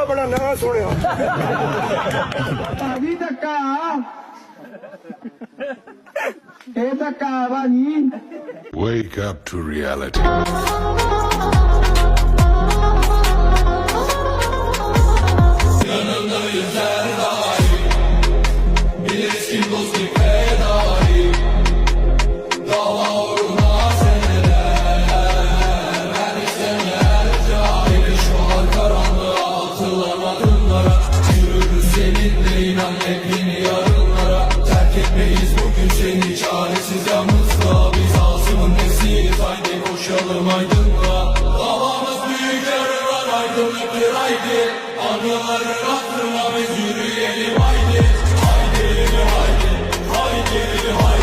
ਬੜਾ ਨਾਂ ਸੁਣਿਆ ਭਾਜੀ ਧੱਕਾ ਇਹ ਧੱਕਾ ਭਾਜੀ Wake up to reality. Çaresiz yalnızlığa biz Asım'ın nesiniz haydi koşalım aydınlığa. Davamız büyük yarınlar aydınlıktır haydi. Anıların hatırına biz yürüyelim haydi. Haydi haydi haydi haydi.